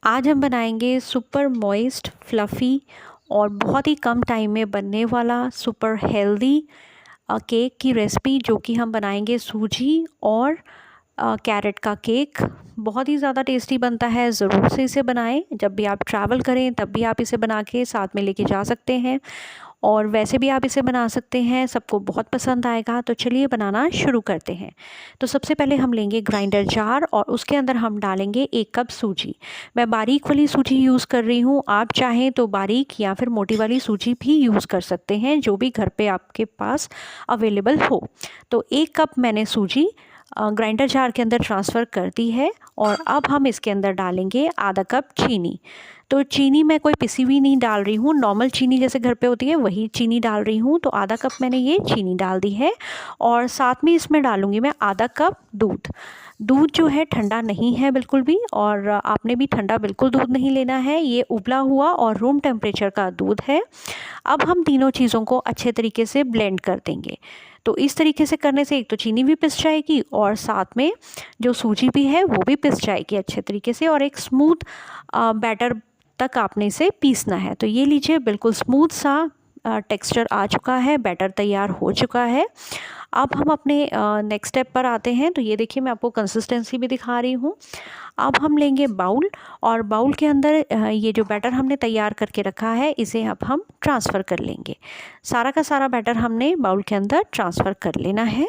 आज हम बनाएंगे सुपर मॉइस्ट फ्लफ़ी और बहुत ही कम टाइम में बनने वाला सुपर हेल्दी केक की रेसिपी, जो कि हम बनाएंगे सूजी और कैरेट का केक। बहुत ही ज़्यादा टेस्टी बनता है। ज़रूर से इसे बनाएं। जब भी आप ट्रैवल करें तब भी आप इसे बना के साथ में लेके जा सकते हैं, और वैसे भी आप इसे बना सकते हैं। सबको बहुत पसंद आएगा। तो चलिए बनाना शुरू करते हैं। तो सबसे पहले हम लेंगे ग्राइंडर जार और उसके अंदर हम डालेंगे 1 कप सूजी। मैं बारीक वाली सूजी यूज़ कर रही हूँ। आप चाहें तो बारीक या फिर मोटी वाली सूजी भी यूज़ कर सकते हैं, जो भी घर पे आपके पास अवेलेबल हो। तो 1 कप मैंने सूजी ग्राइंडर जार के अंदर ट्रांसफ़र कर दी है। और अब हम इसके अंदर डालेंगे आधा कप चीनी। तो चीनी मैं कोई पिसी हुई नहीं डाल रही हूँ, नॉर्मल चीनी जैसे घर पे होती है वही चीनी डाल रही हूँ। तो आधा कप मैंने ये चीनी डाल दी है। और साथ में इसमें डालूँगी मैं आधा कप दूध। दूध जो है ठंडा नहीं है बिल्कुल भी, और आपने भी ठंडा बिल्कुल दूध नहीं लेना है। ये उबला हुआ और रूम टेम्परेचर का दूध है। अब हम तीनों चीज़ों को अच्छे तरीके से ब्लेंड कर देंगे। तो इस तरीके से करने से एक तो चीनी भी पिस जाएगी और साथ में जो सूजी भी है वो भी पिस जाएगी अच्छे तरीके से, और एक स्मूथ बैटर तक आपने इसे पीसना है। तो ये लीजिए, बिल्कुल स्मूथ सा टेक्सचर आ चुका है, बैटर तैयार हो चुका है। अब हम अपने नेक्स्ट स्टेप पर आते हैं। तो ये देखिए, मैं आपको कंसिस्टेंसी भी दिखा रही हूँ। अब हम लेंगे बाउल, और बाउल के अंदर ये जो बैटर हमने तैयार करके रखा है इसे अब हम ट्रांसफ़र कर लेंगे। सारा का सारा बैटर हमने बाउल के अंदर ट्रांसफ़र कर लेना है।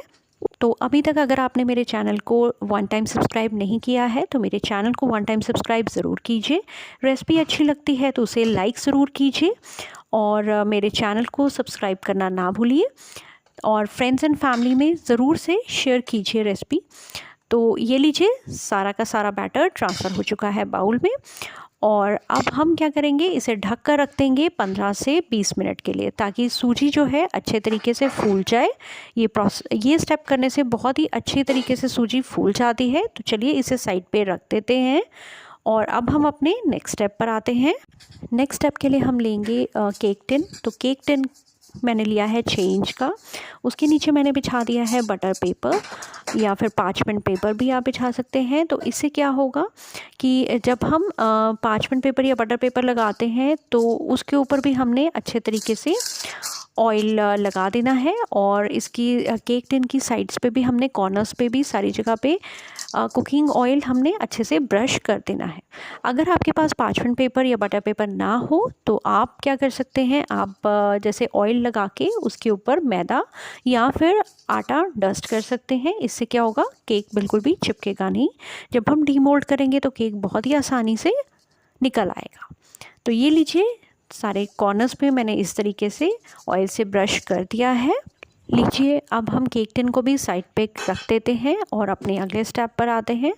तो अभी तक अगर आपने मेरे चैनल को 1 टाइम सब्सक्राइब नहीं किया है तो मेरे चैनल को 1 टाइम सब्सक्राइब ज़रूर कीजिए। रेसिपी अच्छी लगती है तो उसे लाइक ज़रूर कीजिए, और मेरे चैनल को सब्सक्राइब करना ना भूलिए, और फ्रेंड्स एंड फैमिली में ज़रूर से शेयर कीजिए रेसिपी। तो ये लीजिए, सारा का सारा बैटर ट्रांसफ़र हो चुका है बाउल में। और अब हम क्या करेंगे, इसे ढक कर रख देंगे 15 से 20 मिनट के लिए, ताकि सूजी जो है अच्छे तरीके से फूल जाए। ये स्टेप करने से बहुत ही अच्छी तरीके से सूजी फूल जाती है। तो चलिए इसे साइड पे रख देते हैं, और अब हम अपने नेक्स्ट स्टेप पर आते हैं। नेक्स्ट स्टेप के लिए हम लेंगे केक टिन। तो केक टिन मैंने लिया है 6 इंच का। उसके नीचे मैंने बिछा दिया है बटर पेपर, या फिर पार्चमेंट पेपर भी आप बिछा सकते हैं। तो इससे क्या होगा कि जब हम पार्चमेंट पेपर या बटर पेपर लगाते हैं तो उसके ऊपर भी हमने अच्छे तरीके से ऑयल लगा देना है, और इसकी केक टिन की साइड्स पे भी हमने, कॉर्नर्स पे भी, सारी जगह पे कुकिंग ऑयल हमने अच्छे से ब्रश कर देना है। अगर आपके पास पार्चमेंट पेपर या बटर पेपर ना हो तो आप क्या कर सकते हैं, आप जैसे ऑयल लगा के उसके ऊपर मैदा या फिर आटा डस्ट कर सकते हैं। इससे क्या होगा, केक बिल्कुल भी चिपकेगा नहीं। जब हम डीमोल्ड करेंगे तो केक बहुत ही आसानी से निकल आएगा। तो ये लीजिए, सारे कॉर्नर्स पे मैंने इस तरीके से ऑयल से ब्रश कर दिया है। लीजिए, अब हम केक टिन को भी साइड पे रख देते हैं और अपने अगले स्टेप पर आते हैं।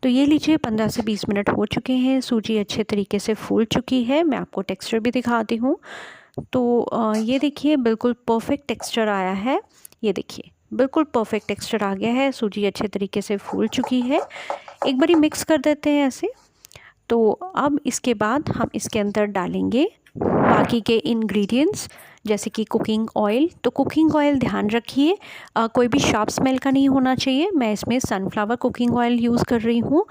तो ये लीजिए, 15 से 20 मिनट हो चुके हैं। सूजी अच्छे तरीके से फूल चुकी है। मैं आपको टेक्सचर भी दिखाती हूँ। तो ये देखिए, बिल्कुल परफेक्ट टेक्सचर आया है। ये देखिए, बिल्कुल परफेक्ट टेक्सचर आ गया है। सूजी अच्छे तरीके से फूल चुकी है। एक बारी मिक्स कर देते हैं ऐसे। तो अब इसके बाद हम इसके अंदर डालेंगे बाकी के इंग्रेडिएंट्स, जैसे कि कुकिंग ऑयल। तो कुकिंग ऑयल ध्यान रखिए, कोई भी शार्प स्मेल का नहीं होना चाहिए। मैं इसमें सनफ्लावर कुकिंग ऑयल यूज़ कर रही हूँ।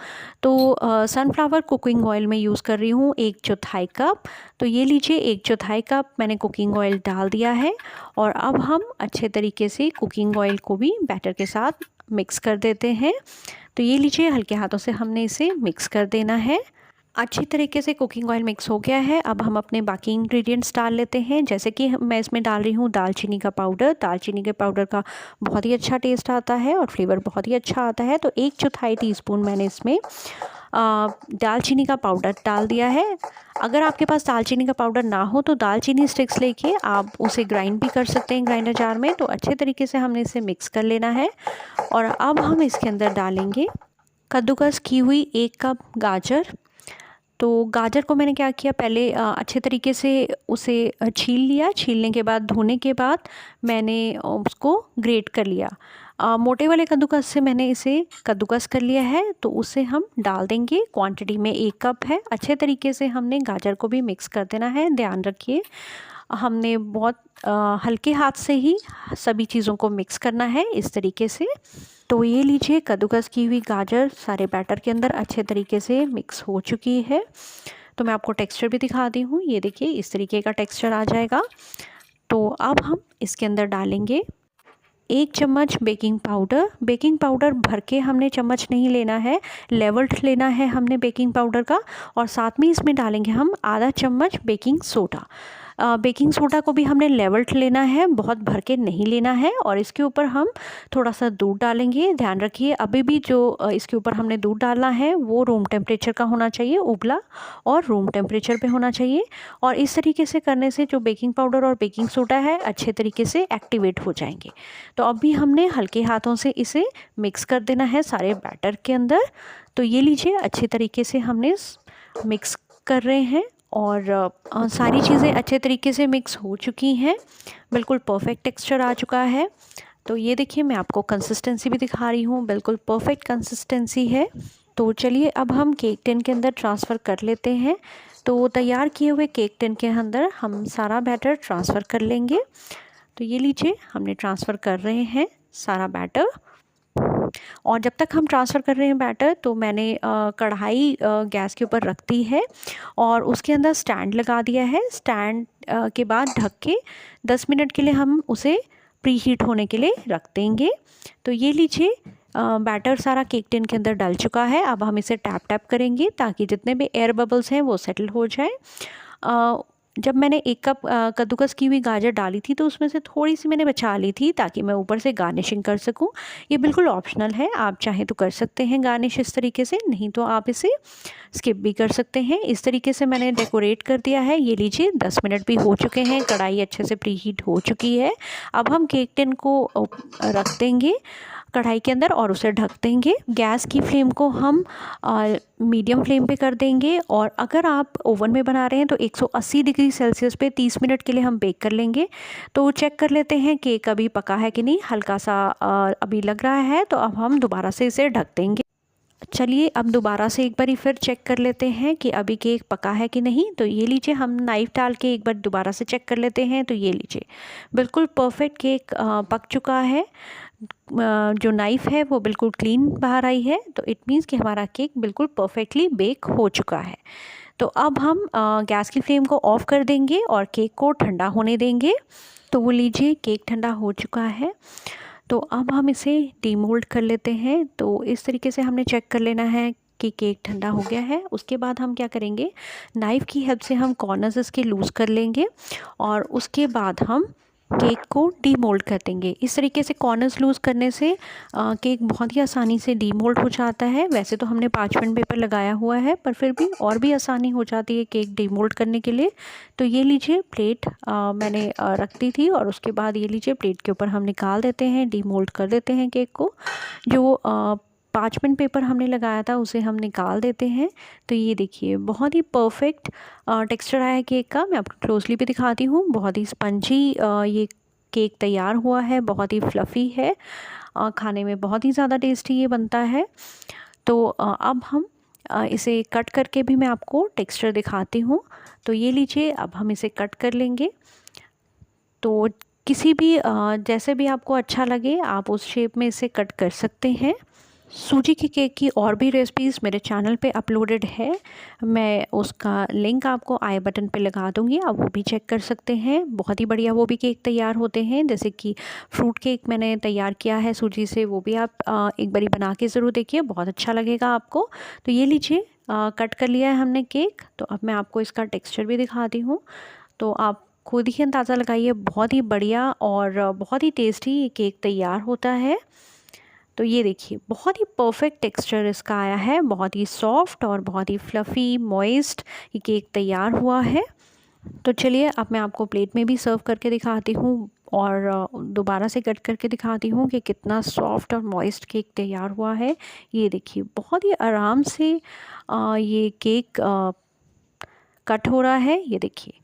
तो सनफ्लावर कुकिंग ऑयल मैं यूज़ कर रही हूँ 1/4 कप। तो ये लीजिए, 1/4 कप मैंने कुकिंग ऑयल डाल दिया है। और अब हम अच्छे तरीके से कुकिंग ऑयल को भी बैटर के साथ मिक्स कर देते हैं। तो ये लीजिए, हल्के हाथों से हमने इसे मिक्स कर देना है। अच्छी तरीके से कुकिंग ऑयल मिक्स हो गया है। अब हम अपने बाकी इंग्रेडिएंट्स डाल लेते हैं, जैसे कि मैं इसमें डाल रही हूँ दालचीनी का पाउडर। दालचीनी के पाउडर का बहुत ही अच्छा टेस्ट आता है और फ्लेवर बहुत ही अच्छा आता है। तो 1/4 टीस्पून मैंने इसमें दालचीनी का पाउडर डाल दिया है। अगर आपके पास दालचीनी का पाउडर ना हो तो दालचीनी स्टिक्स लेके आप उसे ग्राइंड भी कर सकते हैं ग्राइंडर जार में। तो अच्छे तरीके से हमने इसे मिक्स कर लेना है। और अब हम इसके अंदर डालेंगे कद्दूकस की हुई 1 कप गाजर। तो गाजर को मैंने क्या किया, पहले अच्छे तरीके से उसे छील लिया। छीलने के बाद, धोने के बाद मैंने उसको ग्रेट कर लिया। मोटे वाले कद्दूकस से मैंने इसे कद्दूकस कर लिया है। तो उसे हम डाल देंगे। क्वांटिटी में 1 कप है। अच्छे तरीके से हमने गाजर को भी मिक्स कर देना है, ध्यान रखिए। हमने बहुत हल्के हाथ से ही सभी चीज़ों को मिक्स करना है इस तरीके से। तो ये लीजिए कद्दूकस की हुई गाजर सारे बैटर के अंदर अच्छे तरीके से मिक्स हो चुकी है। तो मैं आपको टेक्सचर भी दिखाती हूँ, ये देखिए इस तरीके का टेक्सचर आ जाएगा। तो अब हम इसके अंदर डालेंगे 1 चम्मच बेकिंग पाउडर। बेकिंग पाउडर भर के हमने चम्मच नहीं लेना है, लेवल्ड लेना है हमने बेकिंग पाउडर का। और साथ में इसमें डालेंगे हम आधा चम्मच बेकिंग सोडा। बेकिंग सोडा को भी हमने लेवल्ड लेना है, बहुत भर के नहीं लेना है। और इसके ऊपर हम थोड़ा सा दूध डालेंगे। ध्यान रखिए अभी भी जो इसके ऊपर हमने दूध डालना है वो रूम टेम्परेचर का होना चाहिए, उबला और रूम टेम्परेचर पे होना चाहिए। और इस तरीके से करने से जो बेकिंग पाउडर और बेकिंग सोडा है अच्छे तरीके से एक्टिवेट हो जाएंगे। तो अभी हमने हल्के हाथों से इसे मिक्स कर देना है सारे बैटर के अंदर। तो ये लीजिए अच्छे तरीके से हमने मिक्स कर रहे हैं और सारी चीज़ें अच्छे तरीके से मिक्स हो चुकी हैं, बिल्कुल परफेक्ट टेक्सचर आ चुका है। तो ये देखिए मैं आपको कंसिस्टेंसी भी दिखा रही हूँ, बिल्कुल परफेक्ट कंसिस्टेंसी है। तो चलिए अब हम केक टिन के अंदर ट्रांसफ़र कर लेते हैं। तो तैयार किए हुए केक टिन के अंदर हम सारा बैटर ट्रांसफ़र कर लेंगे। तो ये लीजिए हमने ट्रांसफ़र कर रहे हैं सारा बैटर। और जब तक हम ट्रांसफ़र कर रहे हैं बैटर तो मैंने कढ़ाई गैस के ऊपर रख दी है और उसके अंदर स्टैंड लगा दिया है। स्टैंड के बाद ढक के 10 मिनट के लिए हम उसे प्री हीट होने के लिए रख देंगे। तो ये लीजिए बैटर सारा केक टिन के अंदर डल चुका है। अब हम इसे टैप टैप करेंगे ताकि जितने भी एयर बबल्स हैं वो सेटल हो जाए। जब मैंने 1 कप कद्दूकस की हुई गाजर डाली थी तो उसमें से थोड़ी सी मैंने बचा ली थी ताकि मैं ऊपर से गार्निशिंग कर सकूं। ये बिल्कुल ऑप्शनल है, आप चाहें तो कर सकते हैं गार्निश इस तरीके से, नहीं तो आप इसे स्किप भी कर सकते हैं। इस तरीके से मैंने डेकोरेट कर दिया है। ये लीजिए 10 मिनट भी हो चुके हैं, कढ़ाई अच्छे से प्री हीट हो चुकी है। अब हम केक टिन को रख देंगे कढ़ाई के अंदर और उसे ढक देंगे। गैस की फ्लेम को हम मीडियम फ्लेम पे कर देंगे। और अगर आप ओवन में बना रहे हैं तो 180 डिग्री सेल्सियस पे 30 मिनट के लिए हम बेक कर लेंगे। तो चेक कर लेते हैं केक अभी पका है कि नहीं, हल्का सा अभी लग रहा है। तो अब हम दोबारा से इसे ढक देंगे। चलिए अब दोबारा से एक बार फिर चेक कर लेते हैं कि अभी केक पका है कि नहीं। तो ये लीजिए हम नाइफ़ डाल के एक बार दोबारा से चेक कर लेते हैं। तो ये लीजिए बिल्कुल परफेक्ट केक पक चुका है। जो नाइफ़ है वो बिल्कुल क्लीन बाहर आई है। तो इट मीन्स कि हमारा केक बिल्कुल परफेक्टली बेक हो चुका है। तो अब हम गैस की फ्लेम को ऑफ़ कर देंगे और केक को ठंडा होने देंगे। तो वो लीजिए केक ठंडा हो चुका है। तो अब हम इसे डीमोल्ड कर लेते हैं। तो इस तरीके से हमने चेक कर लेना है कि केक ठंडा हो गया है। उसके बाद हम क्या करेंगे, नाइफ़ की हेल्प से हम कॉर्नर्स इसके लूज़ कर लेंगे और उसके बाद हम केक को डीमोल्ड कर देंगे। इस तरीके से कॉर्नर्स लूज़ करने से केक बहुत ही आसानी से डीमोल्ड हो जाता है। वैसे तो हमने पार्चमेंट पेपर लगाया हुआ है पर फिर भी और भी आसानी हो जाती है केक डीमोल्ड करने के लिए। तो ये लीजिए प्लेट मैंने रख दी थी और उसके बाद ये लीजिए प्लेट के ऊपर हम निकाल देते हैं, डीमोल्ड कर देते हैं केक को। जो पार्चमेंट पेपर हमने लगाया था उसे हम निकाल देते हैं। तो ये देखिए बहुत ही परफेक्ट टेक्सचर आया है केक का। मैं आपको क्लोजली भी दिखाती हूँ। बहुत ही स्पंजी ये केक तैयार हुआ है, बहुत ही फ्लफ़ी है, खाने में बहुत ही ज़्यादा टेस्टी ये बनता है। तो अब हम इसे कट करके भी मैं आपको टेक्सचर दिखाती हूँ। तो ये लीजिए अब हम इसे कट कर लेंगे। तो किसी भी जैसे भी आपको अच्छा लगे आप उस शेप में इसे कट कर सकते हैं। सूजी के केक की और भी रेसिपीज़ मेरे चैनल पे अपलोडेड है, मैं उसका लिंक आपको आई बटन पे लगा दूँगी, आप वो भी चेक कर सकते हैं। बहुत ही बढ़िया वो भी केक तैयार होते हैं। जैसे कि फ्रूट केक मैंने तैयार किया है सूजी से, वो भी आप एक बारी बना के ज़रूर देखिए, बहुत अच्छा लगेगा आपको। तो ये लीजिए कट कर लिया है हमने केक। तो अब मैं आपको इसका टेक्स्चर भी दिखाती हूँ। तो आप खुद ही अंदाज़ा लगाइए, बहुत ही बढ़िया और बहुत ही टेस्टी ये केक तैयार होता है। तो ये देखिए बहुत ही परफेक्ट टेक्सचर इसका आया है, बहुत ही सॉफ्ट और बहुत ही फ्लफ़ी मॉइस्ट ये केक तैयार हुआ है। तो चलिए अब मैं आपको प्लेट में भी सर्व करके दिखाती हूँ और दोबारा से कट करके दिखाती हूँ कि कितना सॉफ्ट और मॉइस्ट केक तैयार हुआ है। ये देखिए बहुत ही आराम से ये केक कट हो रहा है, ये देखिए।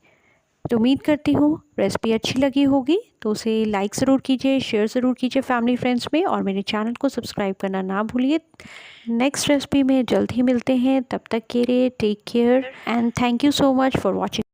तो उम्मीद करती हूँ रेसिपी अच्छी लगी होगी। तो उसे लाइक ज़रूर कीजिए, शेयर ज़रूर कीजिए फैमिली फ्रेंड्स में और मेरे चैनल को सब्सक्राइब करना ना भूलिए। नेक्स्ट रेसिपी में जल्द ही मिलते हैं, तब तक के लिए take care and thank you so much for watching.